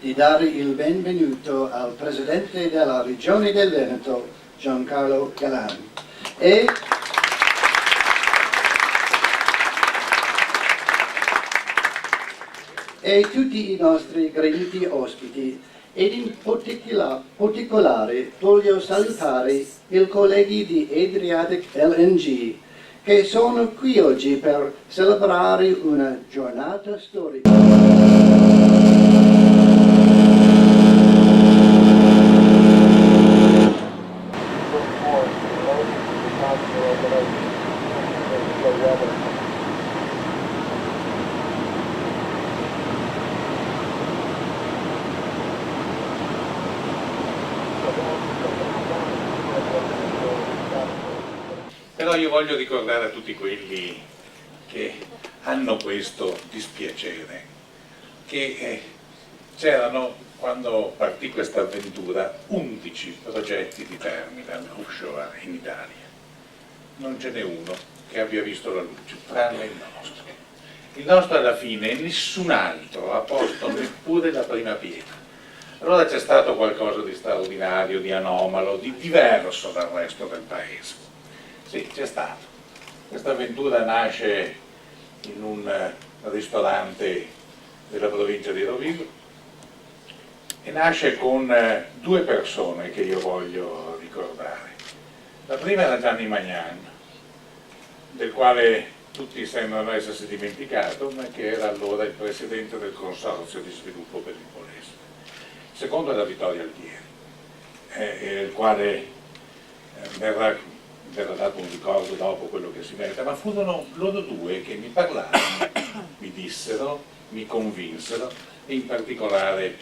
di dare il benvenuto al Presidente della Regione del Veneto, Giancarlo Galan, e tutti i nostri graditi ospiti, ed in particolare voglio salutare i colleghi di Adriatic LNG che sono qui oggi per celebrare una giornata storica. Però io voglio ricordare a tutti quelli che hanno questo dispiacere che c'erano, quando partì questa avventura, 11 progetti di terminal offshore in Italia. Non ce n'è uno che abbia visto la luce, tranne il nostro. Il nostro alla fine nessun altro ha posto neppure la prima pietra. Allora c'è stato qualcosa di straordinario, di anomalo, di diverso dal resto del paese. Sì, c'è stato. Questa avventura nasce in un ristorante della provincia di Rovigo e nasce con due persone che io voglio ricordare. La prima era Gianni Magnan, del quale tutti sembrano essersi dimenticato, ma che era allora il presidente del Consorzio di Sviluppo per il Polese. Il secondo era Vittorio Altieri, il quale verrà dato un ricordo dopo quello che si merita, ma furono loro due che mi parlarono, mi dissero, mi convinsero, e in particolare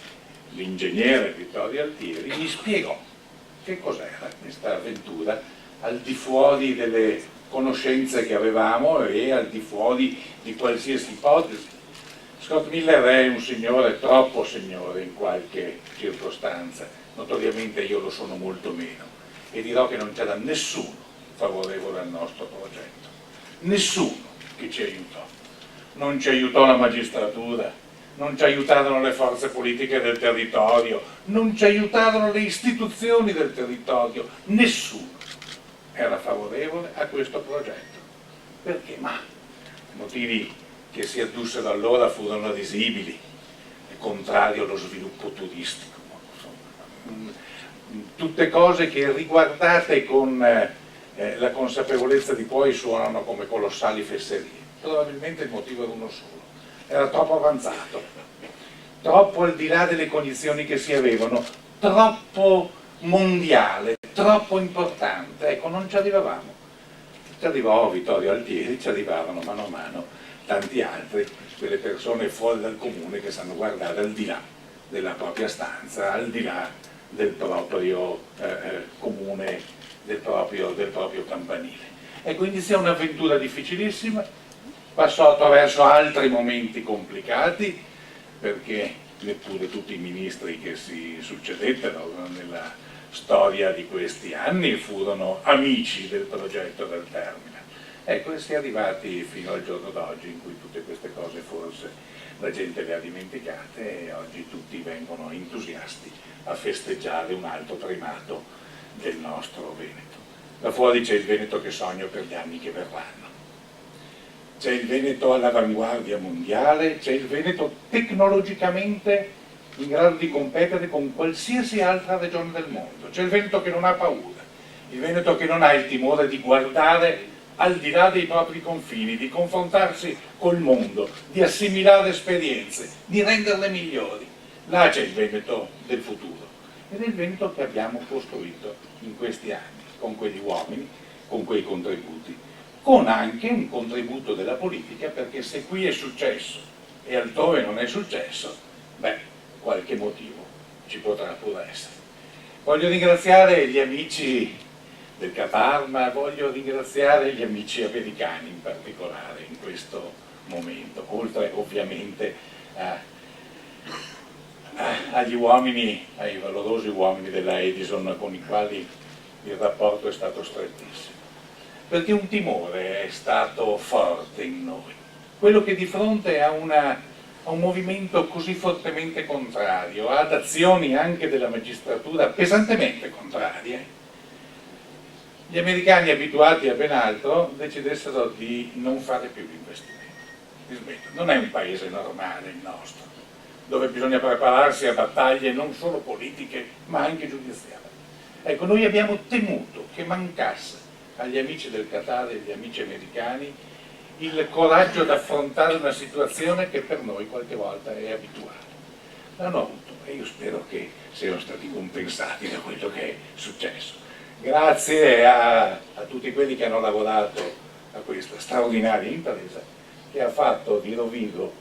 l'ingegnere Vittorio Altieri mi spiegò che cos'era questa avventura al di fuori delle conoscenze che avevamo e al di fuori di qualsiasi ipotesi. Scott Miller è un signore, troppo signore in qualche circostanza, notoriamente io lo sono molto meno, e dirò che non c'era nessuno favorevole al nostro progetto, nessuno che ci aiutò. Non ci aiutò la magistratura, non ci aiutarono le forze politiche del territorio, non ci aiutarono le istituzioni del territorio, nessuno era favorevole a questo progetto. Perché? Ma i motivi che si addussero allora furono risibili, contrario allo sviluppo turistico, insomma, tutte cose che riguardate con la consapevolezza di poi suonano come colossali fesserie. Probabilmente il motivo era uno solo: era troppo avanzato, troppo al di là delle condizioni che si avevano, troppo mondiale, troppo importante. Ecco, non ci arrivavamo. Ci arrivò Vittorio Altieri, ci arrivarono mano a mano tanti altri, quelle persone fuori dal comune che sanno guardare al di là della propria stanza, al di là del proprio comune, del proprio campanile. Ecco, iniziò un'avventura difficilissima, passò attraverso altri momenti complicati, perché neppure tutti i ministri che si succedettero nella storia di questi anni furono amici del progetto del terminal. Ecco, e si è arrivati fino al giorno d'oggi in cui tutte queste cose forse la gente le ha dimenticate e oggi tutti vengono entusiasti a festeggiare un altro primato del nostro Veneto. Da fuori c'è il Veneto che sogno per gli anni che verranno. C'è il Veneto all'avanguardia mondiale, c'è il Veneto tecnologicamente in grado di competere con qualsiasi altra regione del mondo, c'è il Veneto che non ha paura, il Veneto che non ha il timore di guardare al di là dei propri confini, di confrontarsi col mondo, di assimilare esperienze, di renderle migliori. Là c'è il Veneto del futuro ed è il Veneto che abbiamo costruito in questi anni, con quegli uomini, con quei contributi, con anche un contributo della politica, perché se qui è successo e altrove non è successo, beh, qualche motivo ci potrà pure essere. Voglio ringraziare gli amici del Qatar, ma voglio ringraziare gli amici americani in particolare in questo momento, oltre ovviamente agli uomini, ai valorosi uomini della Edison con i quali il rapporto è stato strettissimo, perché un timore è stato forte in noi, quello che di fronte a a un movimento così fortemente contrario, ad azioni anche della magistratura pesantemente contrarie, gli americani, abituati a ben altro, decidessero di non fare più investimenti. Ripeto, non è un paese normale il nostro, dove bisogna prepararsi a battaglie non solo politiche ma anche giudiziarie. Ecco, noi abbiamo temuto che mancasse agli amici del Qatar e agli amici americani il coraggio di affrontare una situazione che per noi qualche volta è abituale. L'hanno avuto e io spero che siano stati compensati da quello che è successo. Grazie a tutti quelli che hanno lavorato a questa straordinaria impresa che ha fatto di Rovigo,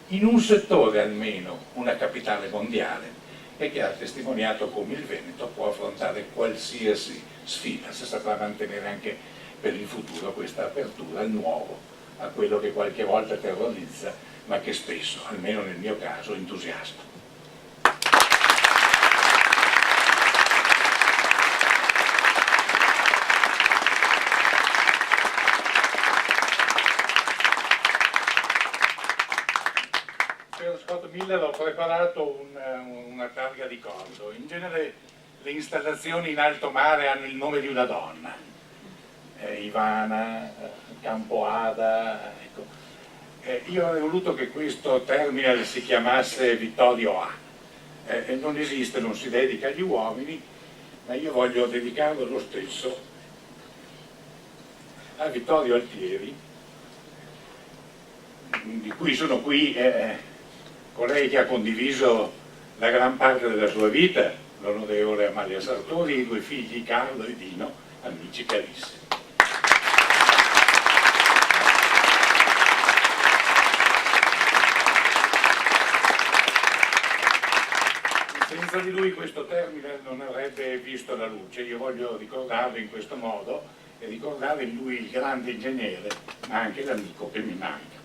in un settore almeno, una capitale mondiale e che ha testimoniato come il Veneto può affrontare qualsiasi sfida se saprà mantenere anche per il futuro questa apertura al nuovo, a quello che qualche volta terrorizza ma che spesso, almeno nel mio caso, entusiasma. Per Scott Miller ho preparato una targa di cordo. In genere le installazioni in alto mare hanno il nome di una donna, Ivana, Campoada, ecco. Io avrei voluto che questo terminal si chiamasse Vittorio A. Non esiste, non si dedica agli uomini, ma io voglio dedicarlo lo stesso a Vittorio Altieri, di cui sono qui colei che ha condiviso la gran parte della sua vita, l'onorevole Amalia Sartori, e i due figli Carlo e Dino, amici carissimi. Senza di lui questo termine non avrebbe visto la luce. Io voglio ricordarlo in questo modo e ricordare in lui il grande ingegnere, ma anche l'amico che mi manca.